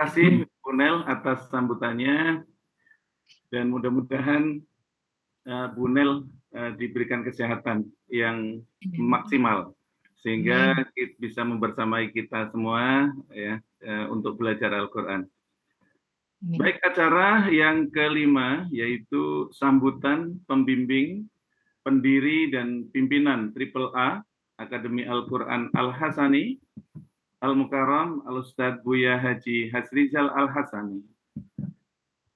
kasih Bu Nel atas sambutannya dan mudah-mudahan Bu Nel diberikan kesehatan yang maksimal sehingga bisa membersamai kita semua ya untuk belajar Al-Quran. Baik, acara yang kelima yaitu sambutan pembimbing, pendiri dan pimpinan AAA Akademi Al-Quran Al-Hasani Al-Mukarram Al-Ustadz Buya Haji Hasrizal Al-Hasani.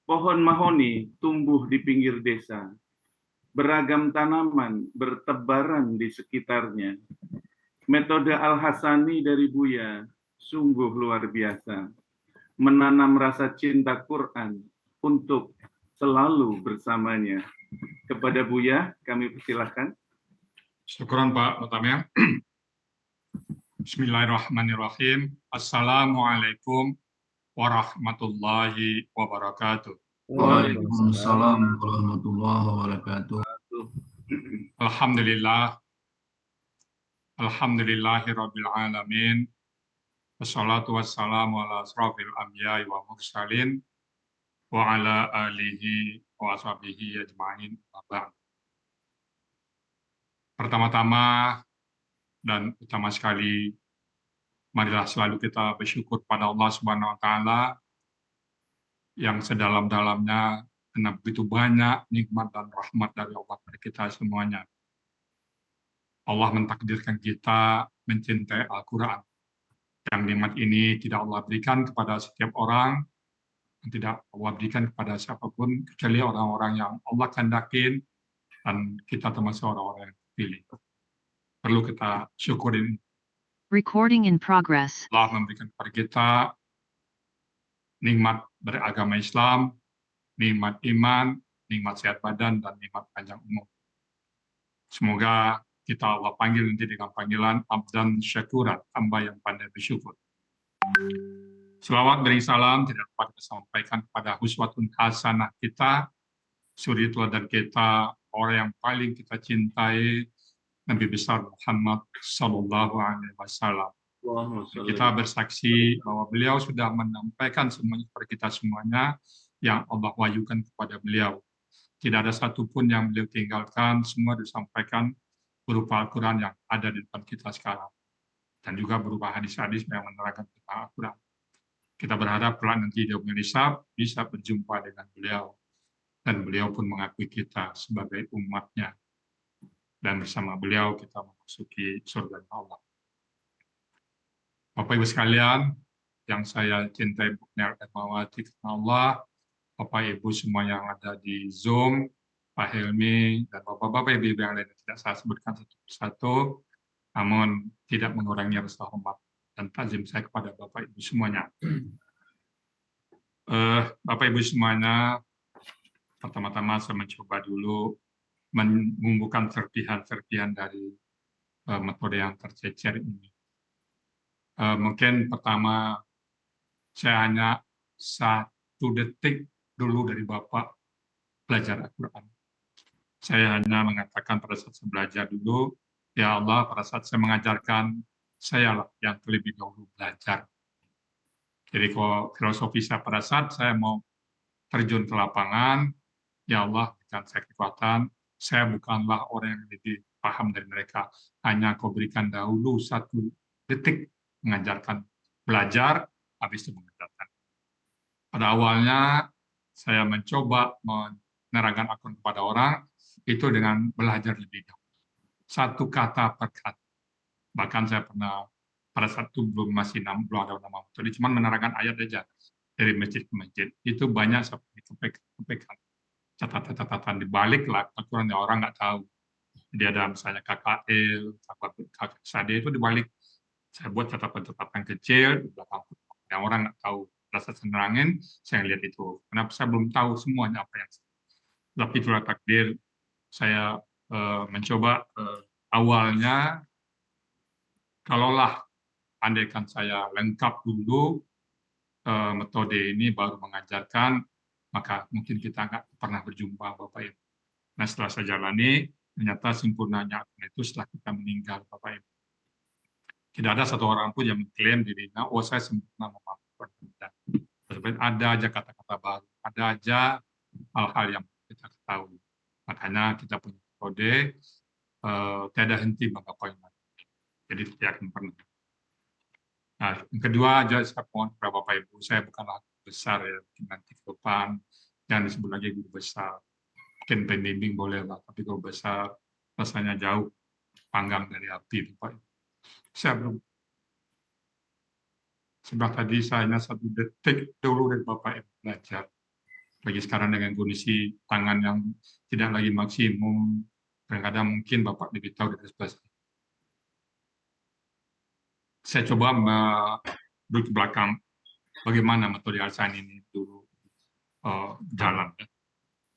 Pohon mahoni tumbuh di pinggir desa. Beragam tanaman bertebaran di sekitarnya. Metode Al-Hasani dari Buya sungguh luar biasa. Menanam rasa cinta Quran untuk selalu bersamanya. Kepada Buya, kami persilahkan. Syukuran Pak Utamya. Bismillahirrahmanirrahim. Assalamualaikum warahmatullahi wabarakatuh. Waalaikumsalam warahmatullahi wabarakatuh. Alhamdulillah. Alhamdulillahirabbil alamin. Wassalatu wassalamu ala asrofil anbiya'i wa mursalin wa ala alihi wa ashabihi ajma'in. Pertama-tama dan utama sekali, marilah selalu kita bersyukur pada Allah Subhanahu wa Ta'ala yang sedalam-dalamnya karena begitu banyak nikmat dan rahmat dari Allah kepada kita semuanya. Allah mentakdirkan kita mencintai Al-Quran. Yang nikmat ini tidak Allah berikan kepada setiap orang, tidak Allah berikan kepada siapapun, kecuali orang-orang yang Allah kehendakin, dan kita termasuk orang-orang yang terpilih. Perlu kita syukurin. Recording in progress. Allah memberikan kepada kita nikmat beragama Islam, nikmat iman, nikmat sehat badan, dan nikmat panjang umur. Semoga kita Allah panggil nanti dengan panggilan abdan syakuran, hamba yang pandai bersyukur. Selawat beri salam tidak dapat disampaikan kepada uswatun hasanah kita, suri teladan kita, orang yang paling kita cintai, Nabi besar Muhammad Sallallahu Alaihi Wasallam. Kita bersaksi bahwa beliau sudah menyampaikan semuanya kepada kita semuanya yang Allah wahyukan kepada beliau. Tidak ada satupun yang beliau tinggalkan, semua disampaikan berupa Al-Quran yang ada di depan kita sekarang. Dan juga berupa hadis-hadis yang menerangkan tentang Al-Quran. Kita berharap kelak nanti di yaumul hisab bisa berjumpa dengan beliau. Dan beliau pun mengakui kita sebagai umatnya. Dan bersama beliau kita memasuki surga Allah. Bapak Ibu sekalian, yang saya cintai dan mawati karena Allah, Bapak Ibu semua yang ada di Zoom, Pak Helmi, dan Bapak-Bapak Ibu yang lain tidak saya sebutkan satu persatu, namun tidak mengurangi rasa hormat dan takzim saya kepada Bapak Ibu semuanya. Bapak Ibu semuanya, pertama-tama saya mencoba dulu menumbuhkan serpihan-serpihan dari metode yang tercecer ini. Mungkin pertama, saya hanya 1 detik dulu dari Bapak belajar Al-Quran. Saya hanya mengatakan pada saat saya belajar dulu, ya Allah, pada saat saya mengajarkan, saya lah yang terlebih dahulu belajar. Jadi kalau filosofi saya pada saat saya mau terjun ke lapangan, ya Allah, berikan saya kekuatan, saya bukanlah orang yang lebih paham dari mereka. Hanya kau berikan dahulu 1 detik mengajarkan belajar, habis itu mengajarkan. Pada awalnya, saya mencoba menerangkan Al-Quran kepada orang, itu dengan belajar lebih dahulu. 1 kata per kata. Bahkan saya pernah, pada saat itu belum ada nama metode, cuma menerangkan ayat saja dari masjid ke masjid. Itu banyak saya kepekkan. Catatan-catatan dibalik lah, Al-Quran yang orang nggak tahu. Jadi ada misalnya KKL, kakak sade itu dibalik. Saya buat catatan-catatan kecil di belakang yang orang nggak tahu. Rasa senerangin, saya lihat itu. Kenapa saya belum tahu semuanya apa yang saya. Tapi itulah takdir. Saya mencoba awalnya, kalaulah andaikan saya lengkap dulu metode ini baru mengajarkan, maka mungkin kita nggak pernah berjumpa Bapak Ibu. Nah setelah saya jalani, ternyata sempurnanya itu setelah kita meninggal Bapak Ibu. Tidak ada satu orang pun yang mengklaim dirinya, oh saya sempurna memaafkan. Ada aja kata-kata baru, ada aja hal-hal yang kita ketahui. Makanya kita punya kode tiada henti menggapai materi. Jadi tidak akan pernah. Nah, yang kedua aja saya mohon kepada Bapak Ibu, saya bukanlah guru besar ya, mungkin nanti ke depan jangan disebut lagi guru besar. Mungkin pembimbing boleh lah, tapi guru besar rasanya jauh panggang dari api, Bapak Ibu. Saya belum. Sebab tadi saya hanya 1 detik dulu dari Bapak Ibu belajar. Bagi sekarang dengan kondisi tangan yang tidak lagi maksimum, kadang-kadang mungkin Bapak lebih tahu dari sebelah saya. Saya coba duduk ke belakang bagaimana metode Arsan ini dulu jalan.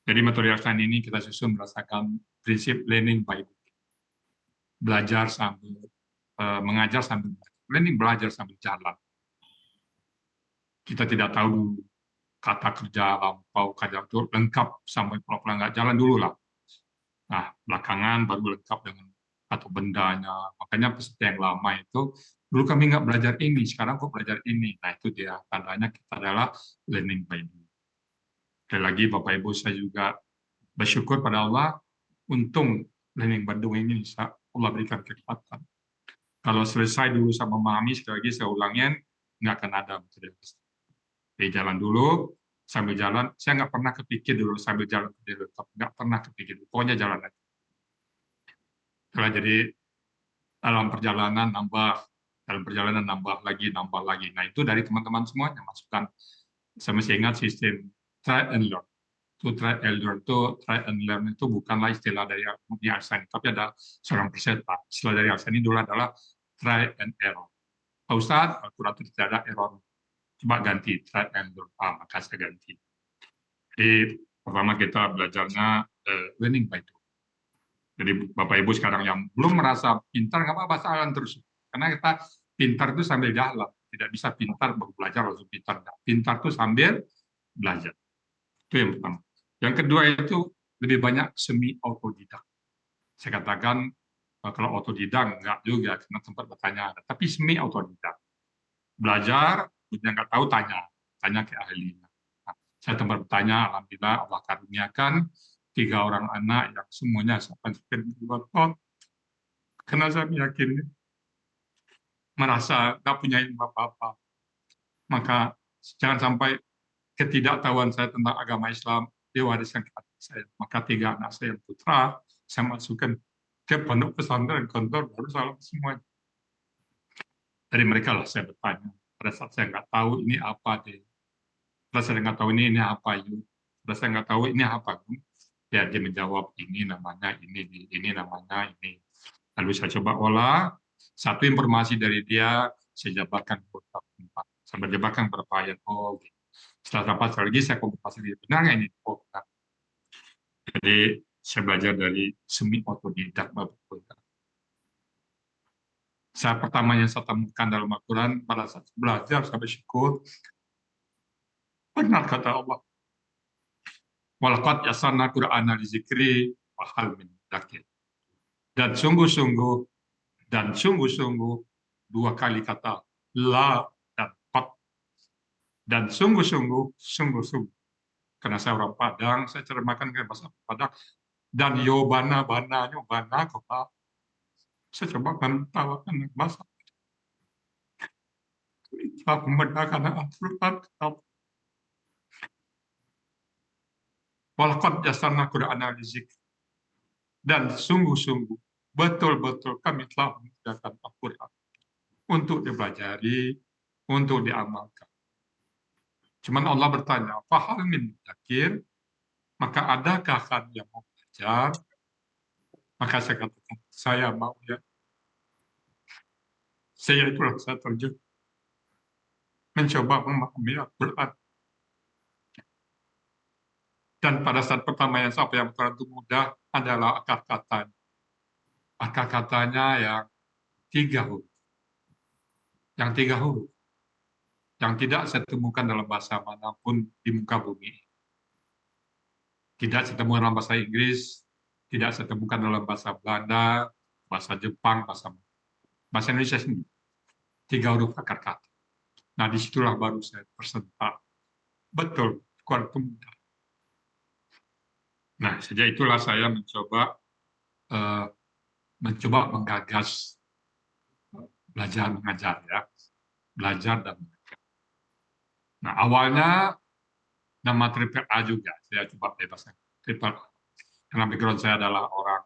Jadi metode Arsan ini kita susun berdasarkan prinsip learning by doing. Belajar sambil mengajar sambil learning, belajar sambil jalan. Kita tidak tahu dulu kata kerja lampau, kata itu lengkap sampai pulang nggak jalan dulu lah. Nah, belakangan baru lengkap dengan atau bendanya. Makanya peserta yang lama itu, dulu kami nggak belajar ini, sekarang kok belajar ini. Nah, itu dia, tandanya kita adalah learning by doing. Sekali lagi, Bapak Ibu, saya juga bersyukur pada Allah, untung learning by doing ini bisa Allah berikan kekuatan. Kalau selesai dulu saya memahami, sekali lagi saya ulangin, nggak akan ada materi. Jadi jalan dulu, sambil jalan, saya nggak pernah kepikir dulu sambil jalan ke laptop, nggak pernah kepikir, pokoknya jalan aja. Setelah jadi dalam perjalanan nambah lagi. Nah itu dari teman-teman semuanya masukan. Saya masih ingat sistem try and learn. Try and learn itu bukanlah istilah dari Arsan, tapi ada seorang peserta. Istilah dari Arsan ini dulu adalah try and error. Pak Ustadz, Al-Quran itu tidak ada error. Coba ganti try and learn. Maka saya ganti. Jadi pertama kita belajarnya learning by doing. Jadi Bapak Ibu sekarang yang belum merasa pintar, nggak apa-apa, jalan terus. Karena kita pintar itu sambil jalan. Tidak bisa pintar baru belajar langsung pintar. Pintar itu sambil belajar. Itu yang pertama. Yang kedua itu lebih banyak semi autodidak. Saya katakan kalau autodidak nggak juga, karena tempat bertanya ada. Tapi semi autodidak. Belajar, punya nggak tahu, tanya ke ahlinya. Nah, saya tempat bertanya, alhamdulillah Allah karuniakan 3 orang anak yang semuanya sampai karena saya yakin merasa nggak punya ilmu apa-apa. Maka jangan sampai ketidaktahuan saya tentang agama Islam diwariskan kepada saya. Maka 3 anak saya putra, saya masukkan ke pondok pesantren kantor baru salam semuanya. Dari mereka lah saya bertanya. Pada saat saya nggak tahu ini apa deh. Pada saya nggak tahu ini apa yuk. Pada saya nggak tahu ini apa. Ya dia menjawab ini namanya ini namanya ini. Lalu saya coba olah, satu informasi dari dia saya jabarkan beberapa tempat. Saya jabarkan beberapa ayat. Oh, gitu. Setelah dapat lagi saya konfirmasi benar nggak ini? Oh, benar. Jadi saya belajar dari semi otodidak. Saya pertama yang saya temukan dalam Al-Quran pada saat belajar saya bersyukur. Benar kata Allah. Walaqad yasarna Qur'ana lizikri wa hal min dzakir. Dan sungguh-sungguh 2 kali kata la dan qad. Dan sungguh-sungguh. Karena saya orang Padang, saya terjemahkan ke bahasa Padang. Dan bana kota. Saya coba menertawakan bahasa. Kita membedakan Al-Quran. Walaqad yasarna Qur'ana lizikri. Dan sungguh-sungguh, betul-betul kami telah memudahkan Al-Quran untuk dipelajari, untuk diamalkan. Cuman Allah bertanya, fahal min dzakir, maka adakah kan yang mau belajar? Maka saya katakan, saya mau ya. Saya itulah saya terjun mencoba memahami Al-Quran. Dan pada saat pertama yang sampai yang Al-Quran itu mudah adalah akar katanya. Akar katanya yang 3 huruf. Yang 3 huruf. Yang tidak saya temukan dalam bahasa manapun di muka bumi. Tidak saya temukan dalam bahasa Inggris, tidak saya temukan dalam bahasa Belanda, bahasa Jepang, bahasa Indonesia sendiri. 3 huruf akar kata. Nah, disitulah baru saya tersentak. Betul, kuat pemuda. Nah, sejak itulah saya eh, mencoba menggagas belajar mengajar ya, belajar dan mengajar. Nah, awalnya nama triple A juga saya coba bebaskan. Triple A. Karena background saya adalah orang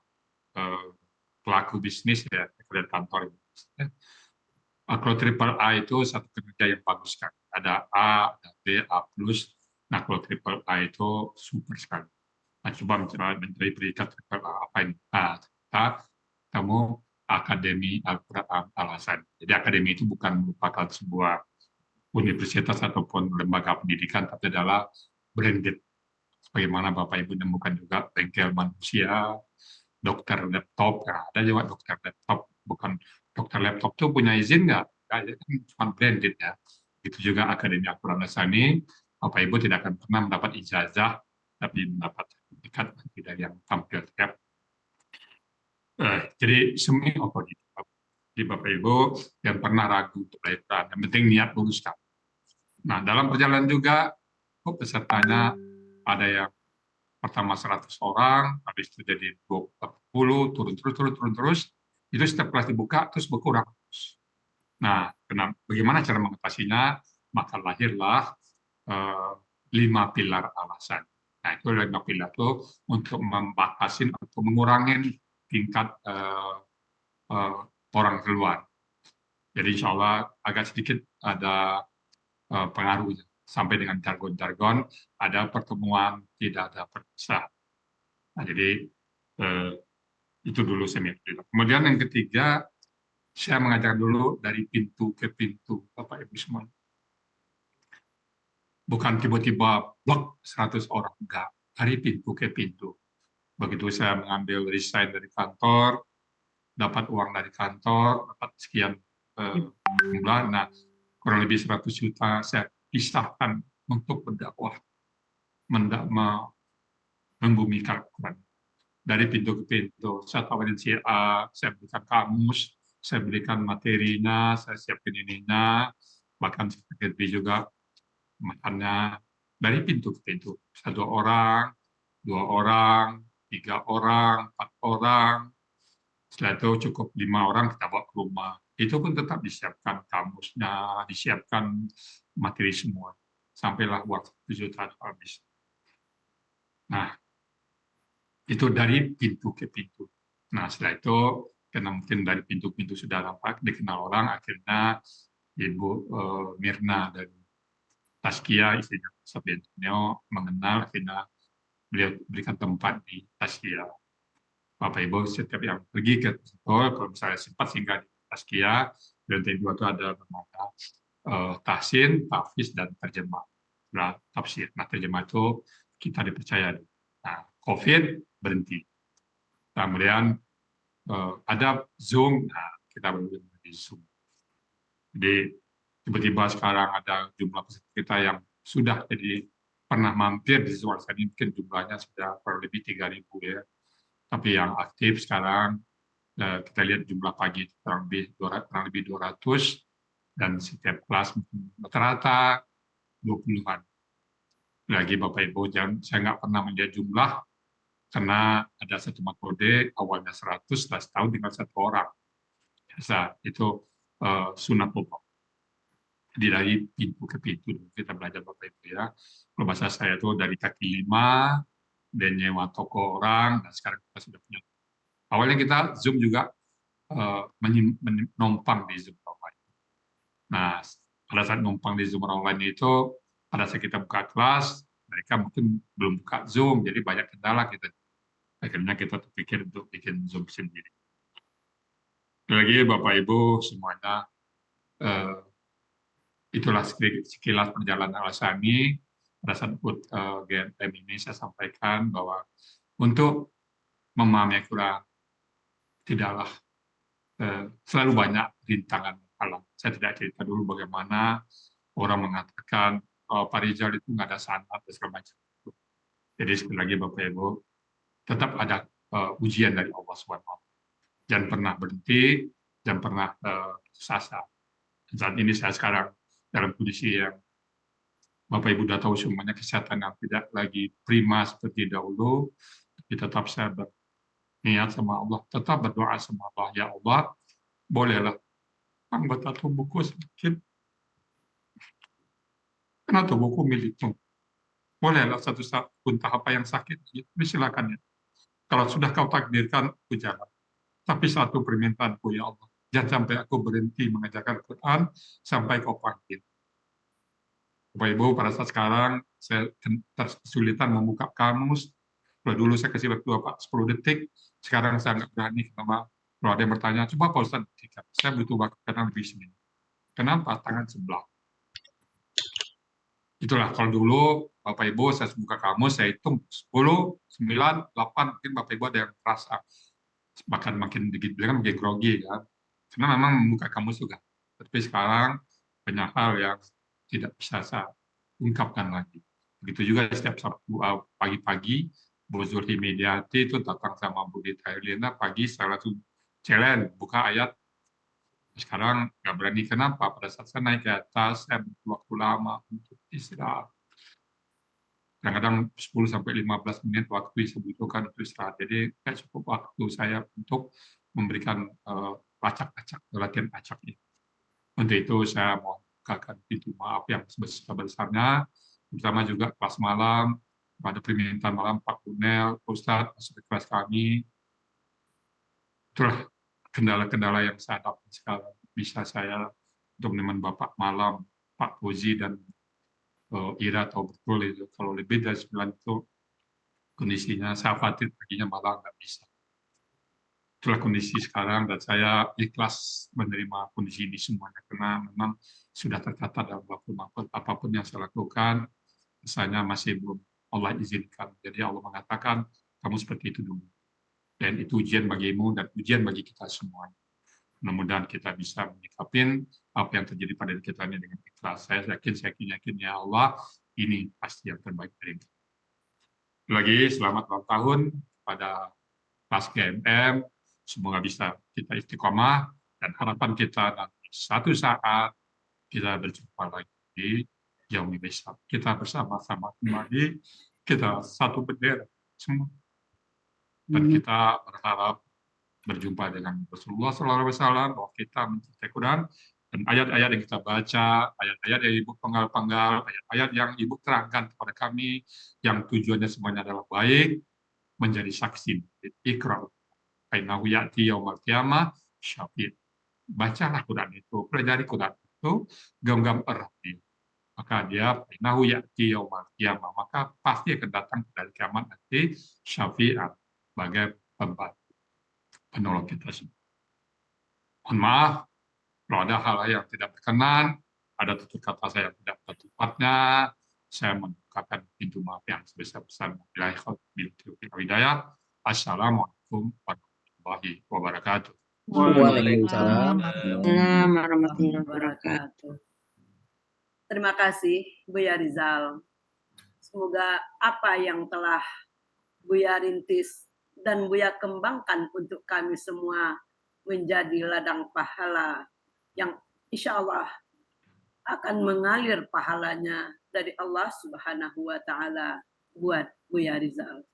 eh, pelaku bisnis ya, kerja kantor. Kalau triple A itu satu kerja yang bagus kan. Ada A, ada B, A plus. Nah, kalau triple A itu super sekali. Nah, coba mencari predikat triple A apa ini? Nah, ternyata kamu akademi Al-Quran Al-Hasan. Jadi akademi itu bukan merupakan sebuah universitas ataupun lembaga pendidikan, tapi adalah branded. Bagaimana Bapak Ibu menemukan juga bengkel manusia, dokter laptop, nah, ada juga dokter laptop, bukan dokter laptop itu punya izin nggak? Nggak, itu kan cuma branded ya. Itu juga Akademi Al-Quran Al-Hasani, Bapak Ibu tidak akan pernah mendapat ijazah, tapi mendapat sertifikat dari yang tampil ya. Jadi semuanya otomatis. Jadi Bapak Ibu yang pernah ragu untuk belajar, yang penting niat luruskan. Nah, dalam perjalanan juga, pesertanya ada yang pertama 100 orang, habis itu jadi 20, turun terus, itu setiap kelas dibuka terus berkurang. Nah, bagaimana cara mengatasinya? Maka lahirlah 5 pilar alasan. Nah, itu 5 pilar itu untuk membatasi atau mengurangi tingkat orang keluar. Jadi insya Allah agak sedikit ada pengaruhnya. Sampai dengan jargon-jargon, ada pertemuan, tidak ada perpisah. Nah, jadi itu dulu semi-pilar. Kemudian yang ketiga, saya mengajar dulu dari pintu ke pintu, Bapak Ibu semua. Bukan tiba-tiba blok 100 orang, enggak. Dari pintu ke pintu. Begitu saya mengambil resign dari kantor, dapat uang dari kantor, dapat sekian jumlah, nah kurang lebih 100 juta saya pisahkan untuk berdakwah, membumikan Al-Quran. Dari pintu ke pintu, saya tawarin si A, saya berikan kamus, saya berikan materinya, saya siapin ininya, bahkan sedikit juga makannya dari pintu ke pintu. 1 orang, 2 orang, 3 orang, 4 orang, setelah itu cukup 5 orang kita bawa ke rumah. Itu pun tetap disiapkan kamusnya, disiapkan materi semua. Sampailah uang 1 juta habis. Nah, itu dari pintu ke pintu. Nah, setelah itu, karena mungkin dari pintu-pintu sudah nampak, dikenal orang, akhirnya Ibu Mirna dari Taskia, istrinya Pak Antonio, mengenal, akhirnya beliau berikan tempat di Taskia. Bapak Ibu setiap yang pergi ke Tol, kalau misalnya sempat singgah di Taskia, di lantai 2 itu ada namanya tahsin, tahfiz, dan terjemah. Nah, tafsir. Nah, terjemah itu kita dipercaya. Nah, COVID berhenti. Kemudian ada Zoom, nah, kita berhenti di Zoom. Jadi tiba-tiba sekarang ada jumlah peserta kita yang sudah jadi pernah mampir di Zoom, mungkin jumlahnya sudah kurang lebih 3.000 ya. Tapi yang aktif sekarang kita lihat jumlah pagi kurang lebih 200 dan setiap kelas rata-rata 20-an. Lagi Bapak Ibu, saya nggak pernah melihat jumlah karena ada satu metode awalnya 100, setelah setahun tinggal 1 orang. Biasa, itu sunat pokok. Jadi dari pintu ke pintu kita belajar Bapak Ibu ya. Kalau bahasa saya itu dari kaki 5, dan nyewa toko orang, dan sekarang kita sudah punya. Awalnya kita Zoom juga menumpang di Zoom online. Nah, pada saat numpang di Zoom online itu, pada saat kita buka kelas, mereka mungkin belum buka Zoom, jadi banyak kendala kita. Akhirnya kita terpikir untuk bikin Zoom sendiri. Lagi Bapak Ibu semuanya, itulah sekilas perjalanan Al-Hasani. Pada saat GMM ini saya sampaikan bahwa untuk memahami Al-Quran tidaklah selalu banyak rintangan alam. Saya tidak cerita dulu bagaimana orang mengatakan Pak Rizal itu nggak ada sanad dan segala macam. Jadi sekali lagi Bapak Ibu, tetap ada ujian dari Allah SWT. Jangan pernah berhenti, jangan pernah putus asa. Saat ini saya sekarang dalam kondisi yang Bapak Ibu sudah tahu semuanya kesehatan yang tidak lagi prima seperti dahulu, tapi tetap saya berniat sama Allah, tetap berdoa sama Allah, ya Allah, bolehlah anggota tubuhku sedikit, karena tubuhku milikmu. Bolehlah satu saat pun tahap yang sakit, silakan ya. Kalau sudah kau takdirkan, aku jalan. Tapi satu permintaanku, ya Allah, jangan sampai aku berhenti mengajarkan Quran sampai kau panggil. Bapak Ibu, pada saat sekarang saya kesulitan membuka kamus. Kalau dulu saya kasih waktu Bapak 10 detik, sekarang saya nggak berani. Kenapa? Kalau ada yang bertanya, coba Pak Ustadz buktikan. Saya butuh waktu karena lebih seminggu. Kenapa? Tangan sebelah. Itulah, kalau dulu Bapak Ibu saya buka kamus, saya hitung 10, 9, 8, mungkin Bapak Ibu ada yang merasa. Bahkan makin dibilang makin grogi kan. Karena memang membuka kamus juga. Tapi sekarang banyak hal yang tidak bisa saya ungkapkan lagi. Begitu juga setiap Sabtu pagi-pagi, Bu Zulhi Mediati itu datang sama Bu Dita Elina pagi, saya langsung challenge, buka ayat. Sekarang nggak berani, kenapa? Pada saat saya naik ke atas, saya butuh waktu lama untuk istirahat. Kadang-kadang 10-15 menit waktu yang saya butuhkan untuk istirahat. Jadi nggak cukup waktu saya untuk memberikan acak-acak, latihan acak ini. Untuk itu saya mau bukakan pintu maaf yang sebesar-besarnya, terutama juga kelas malam, pada permintaan malam Pak Kunel, Ustadz, masuk kelas kami. Itulah kendala-kendala yang saya dapat sekarang. Bisa saya untuk menemani Bapak malam, Pak Puji dan Ira tahu betul itu. Kalau lebih dari 9 itu kondisinya saya khawatir paginya malah nggak bisa. Itulah kondisi sekarang dan saya ikhlas menerima kondisi ini semuanya karena memang sudah tercatat dalam waktu apapun yang saya lakukan, misalnya masih belum Allah izinkan. Jadi Allah mengatakan kamu seperti itu dulu. Dan itu ujian bagimu dan ujian bagi kita semua. Mudah-mudahan kita bisa menyikapin apa yang terjadi pada diri kita ini dengan ikhlas. Saya yakin ya Allah, ini pasti yang terbaik dari kita. Lagi selamat ulang tahun pada kelas GMM. Semoga bisa kita istiqomah dan harapan kita nanti satu saat kita berjumpa lagi di Yaumul Hisab. Kita bersama-sama kembali, kita satu bendera semua. Dan kita berharap berjumpa dengan Rasulullah SAW, bahwa kita mencintai Quran, dan ayat-ayat yang kita baca, ayat-ayat yang Ibu penggal-penggal, ayat-ayat yang Ibu terangkan kepada kami, yang tujuannya semuanya adalah baik, menjadi saksi. Iqra. Ainahu ya'ti yaumal qiyamah syafi'. Bacalah Quran itu, pelajari Quran itu, genggam eratnya. Maka dia ainahu ya'ti yaumal qiyamah, maka pasti akan datang dari kiamat nanti syafi'at, sebagai pembantu, penolong kita semua. Mohon maaf, kalau ada hal yang tidak berkenan, ada tutur kata saya yang tidak tepatnya, saya membukakan pintu maaf yang sebesar-besarnya. Assalamualaikum warahmatullahi wabarakatuh. Waalaikumsalam warahmatullahi wabarakatuh. Terima kasih Buya Rizal. Semoga apa yang telah Buya rintis dan Buya kembangkan untuk kami semua menjadi ladang pahala yang insya Allah akan mengalir pahalanya dari Allah Subhanahu wa Ta'ala buat Buya Rizal.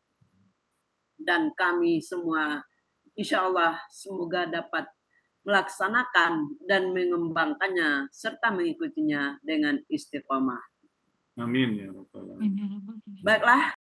Dan kami semua insya Allah semoga dapat melaksanakan dan mengembangkannya serta mengikutinya dengan istiqomah. Amin ya Rabbal alamin. Baiklah.